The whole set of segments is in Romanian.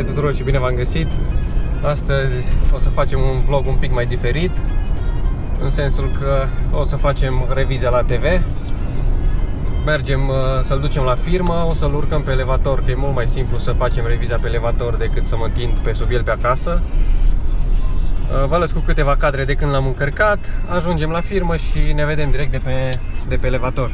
Salutare tuturor și bine v-am găsit! Astăzi o să facem un vlog un pic mai diferit, în sensul că o să facem revizia la TV. Mergem să-l ducem la firmă, o să-l urcăm pe elevator, că e mult mai simplu să facem revizia pe elevator decât să mă întind pe sub el pe acasă. Vă las cu câteva cadre de când l-am încărcat, ajungem la firmă și ne vedem direct de pe elevator.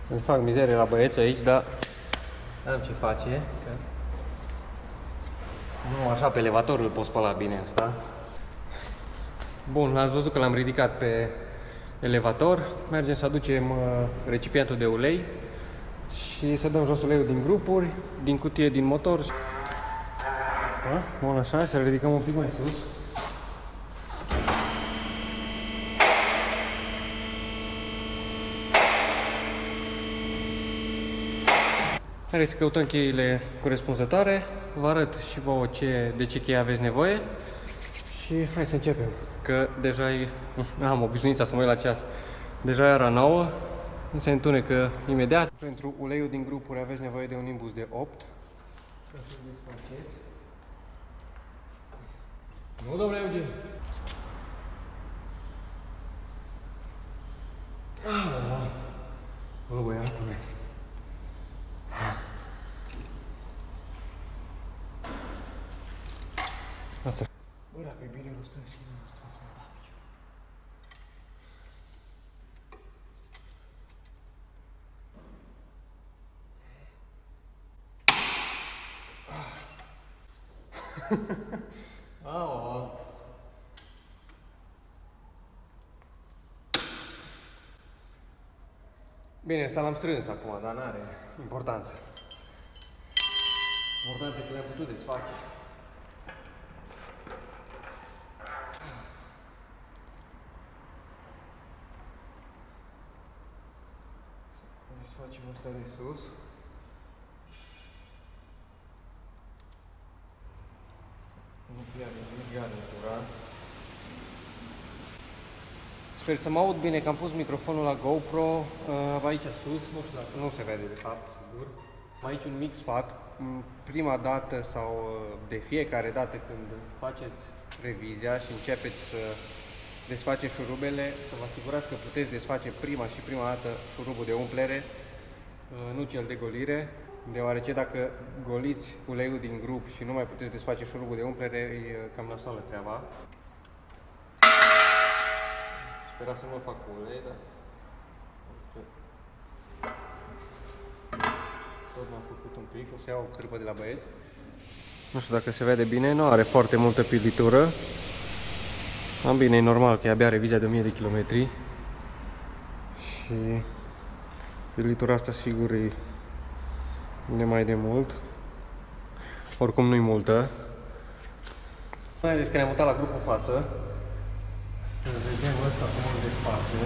Îmi fac mizerie la băieți aici, dar am ce face, că nu așa pe elevator îl pot spăla bine asta. Bun, ați văzut că l-am ridicat pe elevator. Mergem să aducem recipientul de ulei și să dăm jos uleiul din grupuri, din cutie, din motor. Bun, așa, să-l ridicăm un pic mai sus. Haideți să căutăm cheile corespunzătoare, vă arăt și vouă de ce cheie aveți nevoie și hai să începem, că deja am obișnuința să mă uit la ceas. Deja e ora 9, se întunecă imediat. Pentru uleiul din grupuri aveți nevoie de un imbus de 8. Nu, domnule Eugen! Bă, băiatule! Bă, dacă e bine, rostăm și nu rostăm să mă fac. Bine, asta l-am strâns acum, dar n-are importanță. Important e că le-am putut desface. Desfacem asta de sus. Nu pierde nimic garnitura. Sper să mă aud bine, că am pus microfonul la GoPro aici sus, nu știu dacă nu se vede de fapt, sigur. Aici un mix fac, prima dată sau de fiecare dată când faceți revizia și începeți să desfaceți șurubele, să vă asigurați că puteți desface prima dată șurubul de umplere, nu cel de golire, deoarece dacă goliți uleiul din grup și nu mai puteți desface șurubul de umplere, e cam nasoală treaba. Spera să nu fac ulei, dar tot m-am făcut un pic, o să iau o cârpă de la băieți. Nu știu dacă se vede bine, nu are foarte multă pilitură. Am bine, e normal că e abia revizia de 1000 de kilometri. Și pilitura asta sigur e de mai de mult. Oricum nu-i multă. Haideți că ne-am mutat la grupul față. Să vedem ăsta cum îl desface.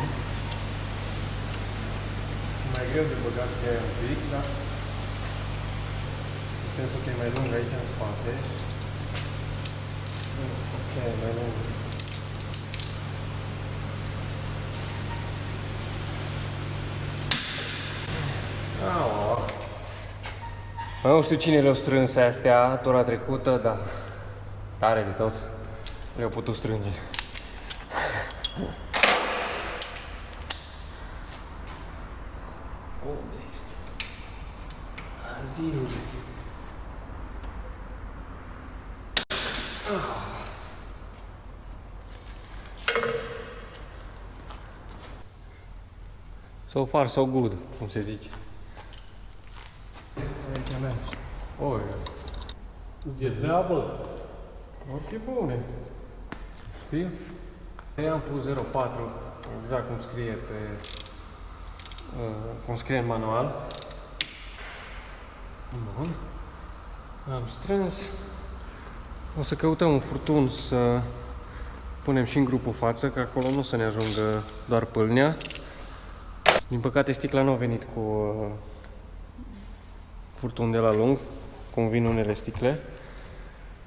Mai greu de băgat că e un pic, dar în sensul că e mai lung aici în spate. Ok, mai lung. Nu știu cine le-a strâns astea tura trecută, dar tare de tot le-au putut strânge. Unde ești? Zi-mi. So far, so good, cum se zice. Aici merge. Oi. De treabă. Ok, bune. Știi? Eu am pus 04, exact cum scrie cum scrie în manual. Bun. Am strâns. O să căutăm un furtun să punem și în grupul față, că acolo nu să ne ajungă doar pâlnea. Din păcate sticla nu a venit cu furtun de la lung, cum vin unele sticle.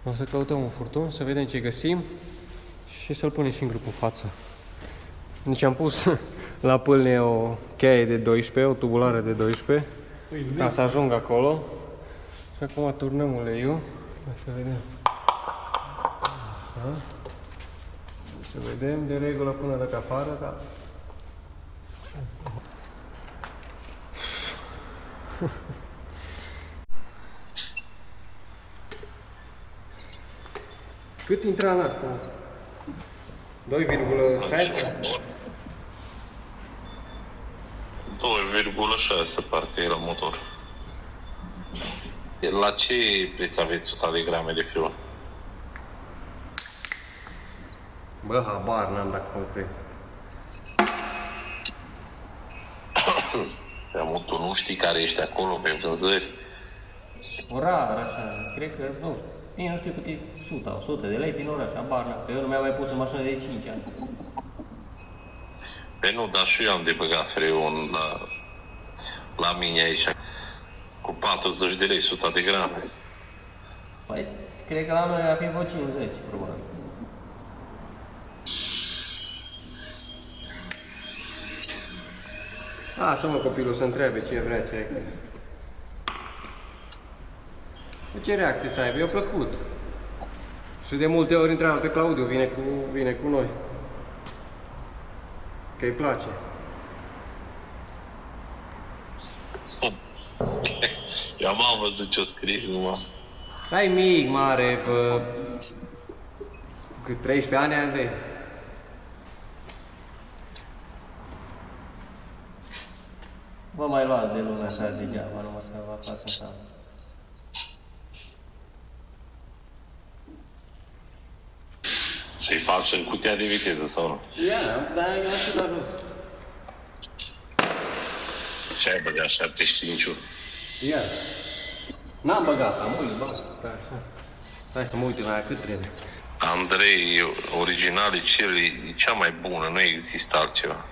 O să căutăm un furtun, să vedem ce găsim și să-l punem și în grupul față. Deci am pus la pâlnie o cheie de 12, o tubulară de 12, ca să ajung acolo. Și acum turnăm uleiul. Hai să vedem. Așa. Să vedem de regulă până dacă afară, da. Cât intra în asta? 2,6? 2,6 parcă e la motor. La ce preț aveți 100 de grame de friun? Bă, habar n-am dacă mă cred. Tu nu știi care ești acolo pe vânzări? Rar, așa, cred că, nu știu, nici nu știu cât e 100 de lei prin oraș, habar n-am, că eu nu mi-am mai pus în mașină de 5 ani. Pe nu, dar și eu am de băgat freon la mine aici, cu 40 de lei 100 de grame. Păi, cred că la noi ar fi vreo 50, probabil. Lasă-mă copilul să întrebe ce vrea, ce crede. Ce reacție să aibă? I-a plăcut. Și de multe ori întreabă pe Claudiu, vine cu noi. Că îi place. Eu am văzut ce-o scris numai. Ai mic, mare, cât 13 ani, Andrei? Vă mai luați de lumea așa degeaba, numai să vă fac în seama. Și-i faci în cutia de viteză sau nu? Ia, dar eu am și la jos. Și ai băgat 75-ul. Ia. N-am băgat, am uit, bă. Da, așa. Hai să mă uit la aia cât trebuie. Andrei, original e cea mai bună, nu există altceva.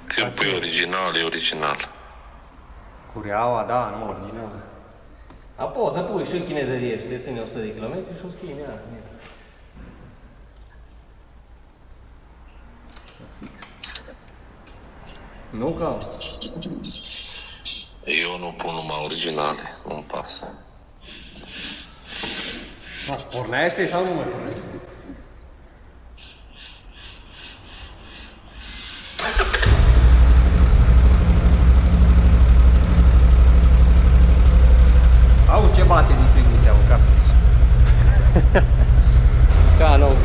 Când pui original, e original. Cureaua, da, nu original. A, poți să pui și în chinezărie și te ține 100 de kilometri și o schimbi, ia. Nu ca? Eu nu pun numai originale, nu-mi pasă. Pornește sau nu mai pornește? Auzi ce bate distribuția în cap. Ca nou.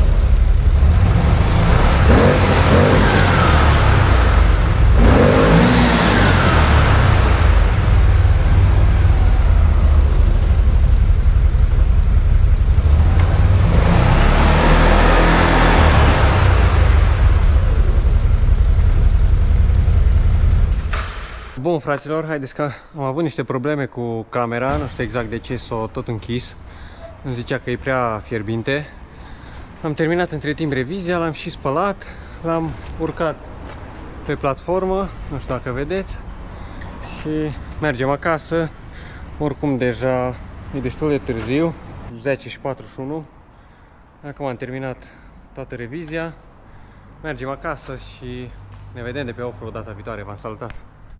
Bun, fraților, haideți că am avut niște probleme cu camera, nu știu exact de ce s-o tot închis. Îmi zicea că e prea fierbinte. Am terminat între timp revizia, l-am și spălat, l-am urcat pe platformă, nu știu dacă vedeți, și mergem acasă. Oricum deja e destul de târziu, 10:41. Acum am terminat toată revizia, mergem acasă și ne vedem de pe off-road data viitoare. V-am salutat!